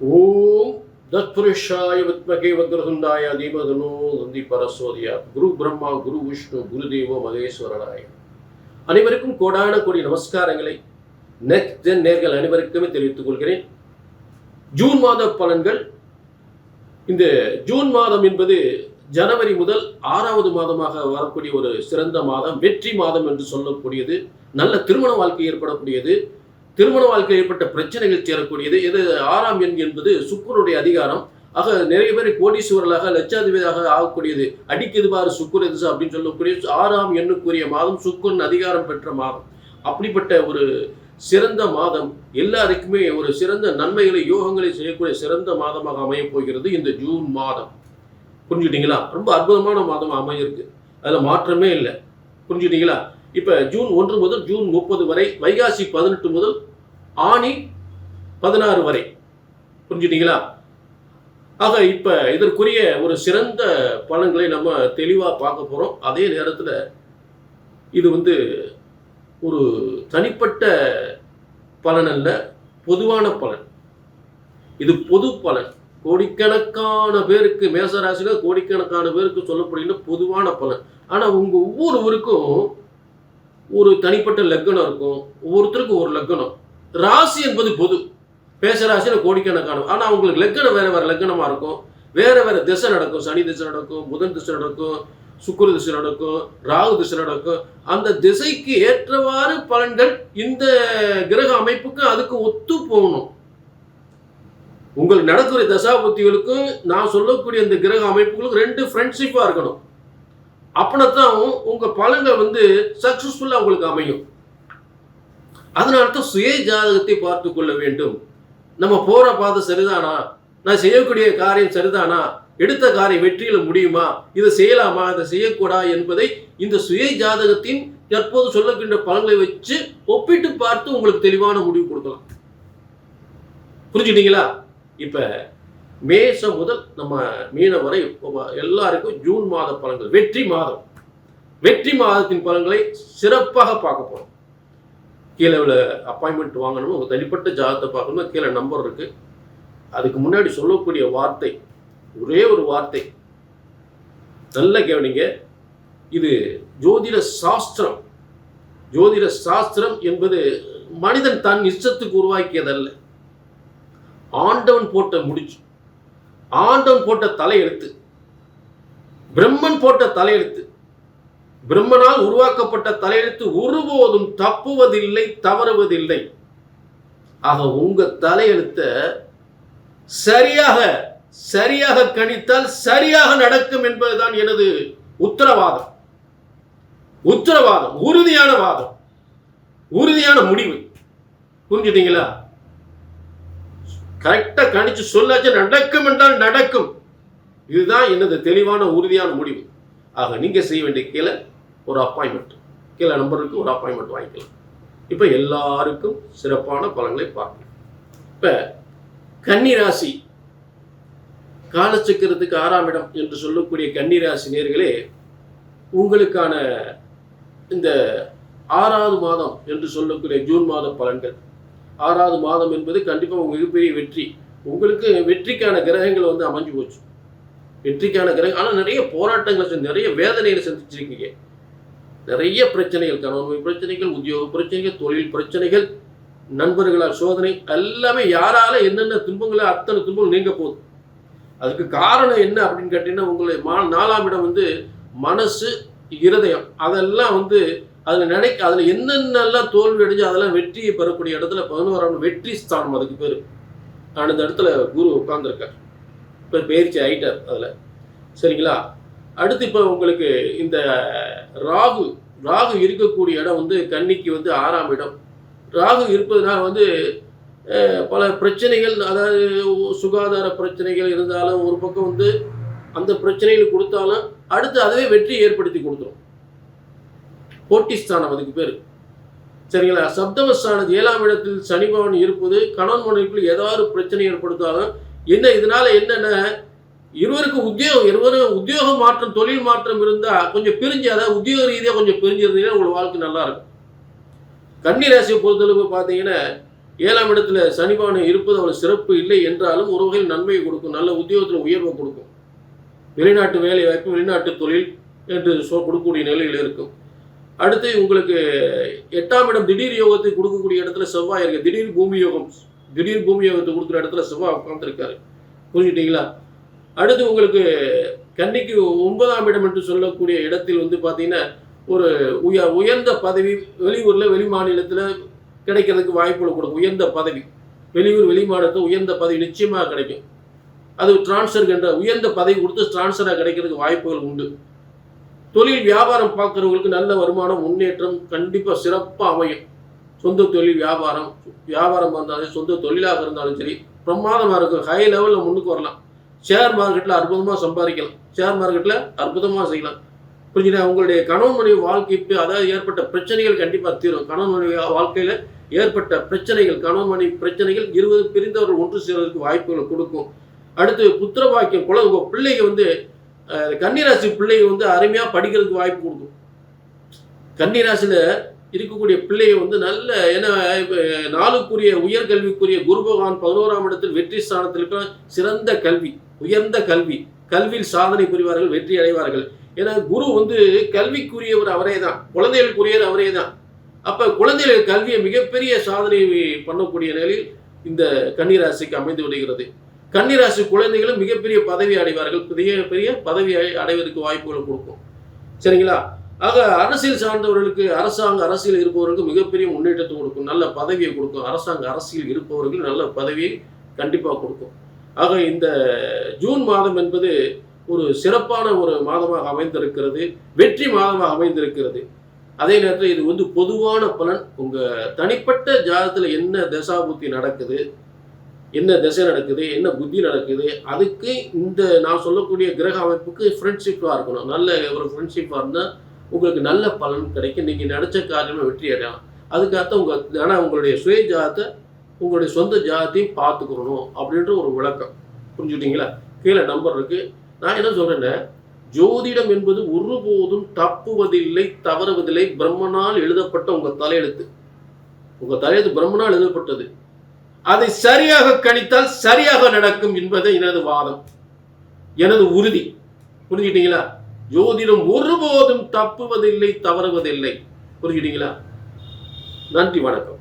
ஓம் தத்புருஷாய வித்மகே வக்ரதுண்டாய தீமதனோ நந்தி பரசோதியா. குரு பிரம்மா, குரு விஷ்ணு, குரு தேவோ மகேஸ்வரனாய. அனைவருக்கும் கோடான கோடி நமஸ்காரங்களை நெக்ஸ்ட் ஜென் நேர்கள் அனைவருக்குமே தெரிவித்துக் கொள்கிறேன். ஜூன் மாத பலன்கள். இந்த ஜூன் மாதம் என்பது ஜனவரி முதல் 6வது மாதமாக வரக்கூடிய ஒரு சிறந்த மாதம், வெற்றி மாதம் என்று சொல்லக்கூடியது. நல்ல திருமண வாழ்க்கை ஏற்படக்கூடியது, திருமண வாழ்க்கை ஏற்பட்ட பிரச்சனைகள் சேரக்கூடியது. இது 6ஆம் எண் என்பது சுக்கிரனுடைய அதிகாரம். ஆக நிறைய பேர் கோடீஸ்வரர்களாக லட்சாதிபதியாக ஆகக்கூடியது. அடிக்குது பாரு சுக்கிர திசை அப்படின்னு சொல்லக்கூடிய 6ஆம் எண்ணுக்குரிய மாதம், சுக்கிரன் அதிகாரம் பெற்ற மாதம். அப்படிப்பட்ட ஒரு சிறந்த மாதம், எல்லாருக்குமே ஒரு சிறந்த நன்மைகளை யோகங்களை செய்யக்கூடிய சிறந்த மாதமாக அமையப் போகிறது இந்த ஜூன் மாதம். புரிஞ்சுட்டீங்களா? ரொம்ப அற்புதமான மாதம் அமையிருக்கு, அதில் மாற்றமே இல்லை. புரிஞ்சுட்டீங்களா? இப்போ ஜூன் 1 முதல் ஜூன் 30 வரை, வைகாசி 18 முதல் ஆனி 16 வரை. புரிஞ்சுட்டீங்களா? ஆக இப்போ இதற்குரிய ஒரு சிறந்த பலன்களை நம்ம தெளிவாக பார்க்க போகிறோம். அதே நேரத்தில் இது ஒரு தனிப்பட்ட பலன் அல்ல, பொதுவான பலன். இது பொது பலன். கோடிக்கணக்கான பேருக்கு, மேசராசியில் கோடிக்கணக்கான பேருக்கு சொல்லப்படுகின்ற பொதுவான பலன். ஆனால் உங்கள் ஒவ்வொருவருக்கும் ஒரு தனிப்பட்ட லக்னம் இருக்கும், ஒவ்வொருத்தருக்கும் ஒரு லக்னம். ராசி என்பது பொது, மேசராசியில் கோடிக்கணக்கான. ஆனால் அவங்களுக்கு லக்னம் வேறு வேறு லக்னமாக இருக்கும், வேறு வேறு திசை நடக்கும். சனி திசை நடக்கும், புதன் திசை நடக்கும், சுக்கிர திசை நடக்கும், ராகு திசை நடக்கும். அந்த திசைக்கு ஏற்றவாறு பலன்கள் இந்த கிரக அமைப்புக்கு அதுக்கு ஒத்து போகணும். உங்களுக்கு நடக்கிற தசாபுத்திகளுக்கும் நான் சொல்லக்கூடிய இந்த கிரக அமைப்புகளுக்கும் 2 ஃப்ரெண்ட்ஷிப்பாக இருக்கணும். அப்படின்னா உங்கள் பலன்கள் சக்ஸஸ்ஃபுல்லாக உங்களுக்கு அமையும். அதனால தான் சுய ஜாதகத்தை பார்த்து கொள்ள வேண்டும். நம்ம போகிற பாதை சரிதானா, நான் செய்யக்கூடிய காரியம் சரிதானா, எடுத்த காரியம் வெற்றியில் முடியுமா, இதை செய்யலாமா, இதை செய்யக்கூடா என்பதை இந்த சுய ஜாதகத்தின் தற்போது சொல்லக்கின்ற பலன்களை வச்சு ஒப்பிட்டு பார்த்து உங்களுக்கு தெளிவான முடிவு கொடுக்கலாம். புரிஞ்சுட்டீங்களா? இப்போ மேசம் முதல் நம்ம மீன வரை எல்லாருக்கும் ஜூன் மாத பலன்கள், வெற்றி மாதம், வெற்றி மாதத்தின் பலன்களை சிறப்பாக பார்க்க போகிறோம். கீழே உள்ள அப்பாயின்மெண்ட் வாங்கணும், உங்கள் தனிப்பட்ட ஜாதகத்தை பார்க்கணும், கீழே நம்பர் இருக்குது. அதுக்கு முன்னாடி சொல்லக்கூடிய வார்த்தை ஒரே ஒரு வார்த்தை, நல்ல கவனிங்க. இது ஜோதிட சாஸ்திரம். ஜோதிட சாஸ்திரம் என்பது மனிதன் தன் இஷ்டத்துக்கு உருவாக்கியதல்ல. ஆண்டவன் போட்ட முடிச்சு, ஆண்டவன் போட்ட தலையெழுத்து, பிரம்மன் போட்ட தலையெழுத்து, பிரம்மனால் உருவாக்கப்பட்ட தலையெழுத்து ஒருபோதும் தப்புவதில்லை, தவறுவதில்லை. ஆக உங்க தலையெழுத்த சரியாக கணித்தால் சரியாக நடக்கும் என்பதுதான் எனது உத்தரவாதம். உத்தரவாதம், உறுதியான வாதம், உறுதியான முடிவு. புரிஞ்சுட்டீங்களா? கரெக்டா கணிச்சு சொல்லாச்சு நடக்கும் என்றால் நடக்கும். இதுதான் எனது தெளிவான உறுதியான முடிவு. ஆக நீங்க செய்ய வேண்டிய கீழே ஒரு அப்பாயின்மெண்ட், கீழே நம்பருக்கு ஒரு அப்பாயின்மெண்ட் வாங்கிக்கலாம். இப்போ எல்லாருக்கும் சிறப்பான பலன்களை பார்க்கலாம். இப்போ கன்னிராசி, காலச்சக்கரத்துக்கு 6ஆம் இடம் என்று சொல்லக்கூடிய கன்னிராசி நேர்களே, உங்களுக்கான இந்த 6வது மாதம் என்று சொல்லக்கூடிய ஜூன் மாத பலன்கள். 6வது மாதம் என்பது கண்டிப்பாக உங்களுக்கு மிகப்பெரிய வெற்றி. உங்களுக்கு வெற்றிக்கான கிரகங்கள் அமைஞ்சு போச்சு. வெற்றிக்கான கிரகம். ஆனால் நிறைய போராட்டங்கள், நிறைய வேதனைகளை சந்திச்சிருக்கீங்க. நிறைய பிரச்சனைகள், கணவன் பிரச்சனைகள், உத்தியோக பிரச்சனைகள், தொழில் பிரச்சனைகள், நண்பர்களால் சோதனை, எல்லாமே யாரால என்னென்ன துன்பங்களோ அத்தனை துன்பங்கள் நீங்க போகுது. அதுக்கு காரணம் என்ன அப்படின்னு கேட்டீங்கன்னா, உங்களை 4ஆம் இடம் மனசு, இருதயம், அதெல்லாம் அதில் என்னென்னலாம் தோல்வி அடைஞ்சு அதெல்லாம் வெற்றியை பெறக்கூடிய இடத்துல 11ஆம் வெற்றி ஸ்தானம், அதுக்கு பேர். அந்த இடத்துல குரு உட்கார்ந்துருக்கார், இப்போ பயிற்சி ஆயிட்டார் அதில். சரிங்களா? அடுத்து இப்போ உங்களுக்கு இந்த ராகு இருக்கக்கூடிய இடம் கன்னிக்கு 6ஆம் இடம். ராகு இருப்பதனால் பல பிரச்சனைகள், அதாவது சுகாதார பிரச்சனைகள் இருந்தாலும் ஒரு பக்கம் அந்த பிரச்சனைகள் கொடுத்தாலும் அடுத்து அதுவே வெற்றியை ஏற்படுத்தி கொடுத்துரும். போட்டி ஸ்தானம் அதுக்கு பேர். சரிங்களா? சப்தமஸ்தானம் 7ஆம் இடத்தில் சனி பகவான் இருப்பது கணவன் மனைவிக்குள் ஏதாவது பிரச்சனை ஏற்படுத்தாலும் இதனால என்னென்ன இருவருக்கும் உத்தியோக மாற்றம், தொழில் மாற்றம் இருந்தால் கொஞ்சம் பிரிஞ்சு, அதாவது உத்தியோக ரீதியாக கொஞ்சம் பிரிஞ்சிருந்தீங்கன்னா உங்களோட வாழ்க்கை நல்லா இருக்கும். கன்னி ராசியை பொறுத்தளவு பார்த்தீங்கன்னா 7ஆம் இடத்துல சனிபானம் இருப்பது அவ்வளவு சிறப்பு இல்லை என்றாலும் ஒரு வகையில் நன்மையை கொடுக்கும், நல்ல உத்தியோகத்தில் உயர்வை கொடுக்கும், வெளிநாட்டு வேலை வாய்ப்பு, வெளிநாட்டு தொழில் என்று கொடுக்கக்கூடிய நிலையில் இருக்கும். அடுத்து உங்களுக்கு 8ஆம் இடம் திடீர் யோகத்தை கொடுக்கக்கூடிய இடத்துல செவ்வாய் இருக்கு. திடீர் பூமி யோகத்தை கொடுக்குற இடத்துல செவ்வாய் உட்கார்ந்துருக்காரு. புரிஞ்சுட்டீங்களா? அடுத்து உங்களுக்கு கன்னிக்கு 9ஆம் இடம் என்று சொல்லக்கூடிய இடத்தில் வந்து பார்த்தீங்கன்னா ஒரு உயர்ந்த பதவி வெளியூரில் வெளி மாநிலத்தில் கிடைக்கிறதுக்கு வாய்ப்புகள் கொடுக்கும். உயர்ந்த பதவி வெளியூர் வெளி மாநிலத்தில் உயர்ந்த பதவி நிச்சயமாக கிடைக்கும். அது டிரான்ஸ்ஃபர் என்ற உயர்ந்த பதவி கொடுத்து டிரான்ஸ்ஃபராக கிடைக்கிறதுக்கு வாய்ப்புகள் உண்டு. தொழில் வியாபாரம் பார்க்குறவங்களுக்கு நல்ல வருமானம் முன்னேற்றம் கண்டிப்பாக சிறப்பாக அமையும். சொந்த தொழில் வியாபாரம் இருந்தாலும் சொந்த தொழிலாக இருந்தாலும் சரி பிரமாதமாக இருக்கும். ஹை லெவலில் முன்னுக்கு வரலாம். ஷேர் மார்க்கெட்டில் அற்புதமாக சம்பாதிக்கலாம், ஷேர் மார்க்கெட்டில் அற்புதமாக செய்யலாம். புரிஞ்சுன்னா? உங்களுடைய கணவன் மனைவி வாழ்க்கைக்கு அதாவது ஏற்பட்ட பிரச்சனைகள் கண்டிப்பாக தீரும். கணவன் மனைவி வாழ்க்கையில் ஏற்பட்ட பிரச்சனைகள், கணவன் மனைவி பிரச்சனைகள் 20 பிரிந்தவர்கள் ஒன்று சேர்வதற்கு வாய்ப்புகளை கொடுக்கும். அடுத்து புத்திர பாக்கியம், உங்கள் பிள்ளைங்க வந்து கன்னிராசி பிள்ளைங்க வந்து அருமையாக படிக்கிறதுக்கு வாய்ப்பு கொடுக்கும். கன்னிராசியில் இருக்கக்கூடிய பிள்ளைங்க வந்து நல்ல ஏன்னா நாளுக்குரிய உயர்கல்விக்குரிய குரு பகவான் 11ஆம் இடத்தில் வெற்றி ஸ்தானத்தில் இருக்கிற சிறந்த கல்வி, உயர்ந்த கல்வியில் சாதனை புரிவார்கள், வெற்றி அடைவார்கள். ஏன்னா குரு வந்து கல்விக்குரியவர் அவரே தான், குழந்தைகளுக்குரியது அவரே தான். அப்போ குழந்தைகள் கல்வியை மிகப்பெரிய சாதனை பண்ணக்கூடிய நிலையில் இந்த கன்னிராசிக்கு அமைந்து விடுகிறது. கன்னிராசி குழந்தைகளும் மிகப்பெரிய பதவி அடைவார்கள், பெரிய பதவி அடைவதற்கு வாய்ப்புகளை கொடுக்கும். சரிங்களா? ஆக அரசியல் சார்ந்தவர்களுக்கு அரசியல் இருப்பவர்களுக்கு மிகப்பெரிய முன்னேற்றத்தை கொடுக்கும், நல்ல பதவியை கொடுக்கும். அரசியல் இருப்பவர்கள் நல்ல பதவியை கண்டிப்பாக கொடுக்கும். ஆக இந்த ஜூன் மாதம் என்பது ஒரு சிறப்பான ஒரு மாதமாக அமைந்திருக்கிறது, வெற்றி மாதமாக அமைந்திருக்கிறது. அதே நேரத்தில் இது வந்து பொதுவான பலன். உங்கள் தனிப்பட்ட ஜாதகத்தில் என்ன தசாபுத்தி நடக்குது, என்ன திசை நடக்குது, என்ன புத்தி நடக்குது, அதுக்கு இந்த நான் சொல்லக்கூடிய கிரக அமைப்புக்கு ஃப்ரெண்ட்ஷிப்பாக இருக்கணும். நல்ல ஒரு ஃப்ரெண்ட்ஷிப்பாக இருந்தால் உங்களுக்கு நல்ல பலன் கிடைக்கும். நீங்கள் நினச்ச காரியமாக வெற்றி அடையலாம். அதுக்காக ஆனால் உங்களுடைய சுய ஜாதத்தை உங்களுடைய சொந்த ஜாதத்தையும் பார்த்துக்கணும் அப்படின்ற ஒரு விளக்கம். புரிஞ்சுக்கிட்டீங்களா? கீழே நம்பர் இருக்குது. நான் என்ன சொல்கிறேன்னா, ஜோதிடம் என்பது ஒருபோதும் தப்புவதில்லை, தவறுவதில்லை. பிரம்மனால் எழுதப்பட்ட உங்கள் தலையெழுத்து பிரம்மனால் எழுதப்பட்டது. அதை சரியாக கணித்தால் சரியாக நடக்கும் என்பது எனது வாதம், எனது உறுதி. புரிஞ்சுக்கிட்டீங்களா? ஜோதிடம் ஒருபோதும் தப்புவதில்லை, தவறுவதில்லை. புரிஞ்சுக்கிட்டீங்களா? நன்றி, வணக்கம்.